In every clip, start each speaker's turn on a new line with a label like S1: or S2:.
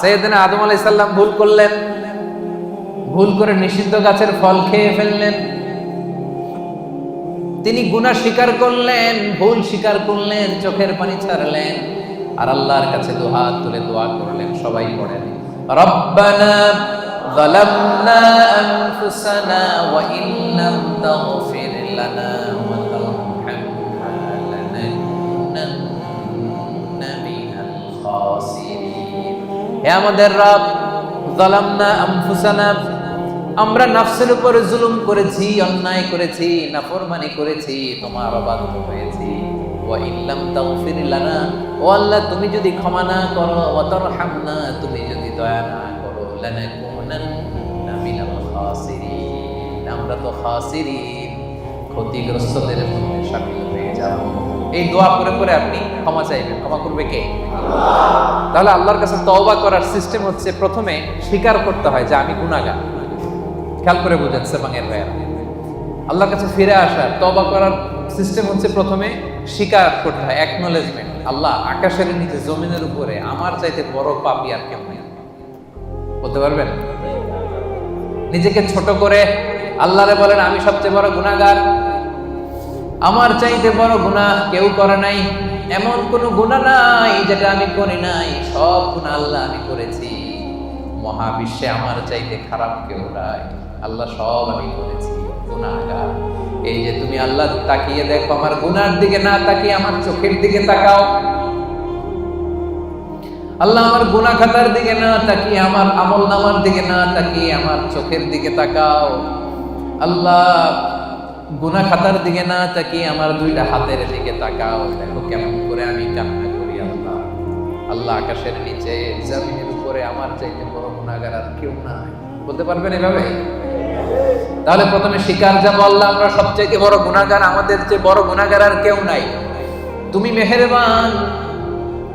S1: সাইয়েদনা আদম আলাইহিস সালাম ভুল করলেন, ভুল করে নিষিদ্ধ গাছের ফল খেয়ে ফেললেন। তিনি গুনাহ স্বীকার করলেন, ভুল স্বীকার করলেন, চোখের পানি ছাড়লেন, আর আল্লাহর কাছে দুহাত তুলে দোয়া করলেন। সবাই পড়েন, রব্বানা যালামনা আনফুসানা ওয়া ইল্লাম তাগফির লানা ওয়া তারহামনা লানাকুনান্না মিনাল খাসিরিন। হে আমাদের রব, যালামনা আনফুসানা, আমরা নফসের উপর জুলুম করেছি, অন্যায় করেছি, নাফরমানি করেছি, তোমার অবাধ্য হয়েছি। ওয়া ইল্লাম তাগফির লানা, ও আল্লাহ তুমি যদি ক্ষমা না করো, ওয়া তারহামনা তুমি যদি দয়া না করো, লানাকুনান্না মিনাল খাসিরিন, আমরা তো খাসিরিন, ক্ষতিগ্রস্তদের মধ্যে শামিল হয়ে যাব। এই দোয়া করে করে আপনি ক্ষমা চাইবেন। ক্ষমা করবে কে? আল্লাহ। তাহলে আল্লাহর কাছে তওবা করার সিস্টেম হচ্ছে প্রথমে স্বীকার করতে হয় যে আমি গুনাহগার। খেয়াল করে বুঝেন সেবাঙের ভাইয়েরা, আল্লাহর কাছে ফিরে আসার তওবা করার সিস্টেম হচ্ছে প্রথমে স্বীকার করতে হয়, অ্যাকনলেজমেন্ট। আল্লাহ, আকাশের নিচে জমিনের উপরে আমার চাইতে বড় পাপী আর কেউ নেই। বলতে পারবেন? নিজেকে ছোট করে আল্লাহরে বলেন আমি সবচেয়ে বড় গুনাহগার, আমার চাইতে বড় গুনাহ কেউ করে নাই, এমন কোন গুনাহ নাই যেটা আমি করি নাই, সব গুনাহ আল্লাহ আমি করেছি, মহাবিশ্বে আমার চাইতে খারাপ কেউ নাই, আল্লাহ সব আমি করেছি, গুনাহগার। এই যে তুমি আল্লাহ তাকিয়ে দেখো, আমার গুনার দিকে না তাকিয়ে আমার চোখের দিকে তাকাও। আল্লাহ আমার গুনাহ খাতার দিকে না তাকিয়ে, আমার আমল নামার দিকে না তাকিয়ে আমার চোখের দিকে তাকাও। আল্লাহ গুনাহ খাতার দিকে না তাকিয়ে আমার দুইটা হাতের দিকে তাকাও, দেখো কেমন করে আমি কান্না করি। আল্লাহ, আল্লাহ আকাশের নিচে জমিনের উপরে আমার চাইতে বড় গুনাহগার আর কেউ নাই। বলতে পারবেন এভাবে? তাহলে প্রথমে স্বীকার যা বললাম, আমরা সবচেয়ে বড় গুনাহগার, আমাদের চেয়ে বড় গুনাহগার আর কেউ নাই, তুমি মেহেরবান,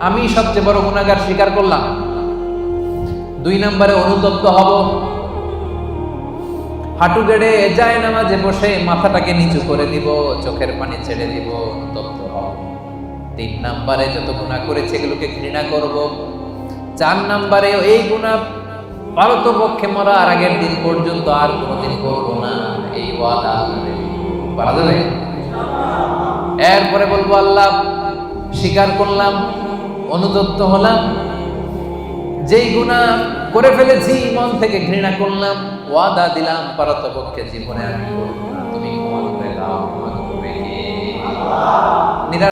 S1: আমি সবচেয়ে বড় গুনাহগার, স্বীকার করলাম। 2 নম্বরে অনুতপ্ত হব, হাঁটু গেড়ে যায় নামাজে বসে মাথাটাকে নিচু করে দিব, চোখের পানি ছেড়ে দিব, অনুতপ্ত হব। 3 নম্বরে যত গুনাহ করেছে এগুলোকে ঘৃণা করব। 4 নম্বরে এই গুনাহ পারতপক্ষে মরার আগের দিন পর্যন্ত আর কোনোদিন করবো না, এই ওয়াদা পারা যাবে? এরপরে বলবো আল্লাহ স্বীকার করলাম, অনুতপ্ত হলাম, যেই গুনাহ করে ফেলেছি মন থেকে ঘৃণা করলাম, ওয়াদা দিলাম পারতপক্ষে জীবনে আমি করবো না, তুমি ক্ষমা করে দাও। ক্ষমা করবে কে? আল্লাহ।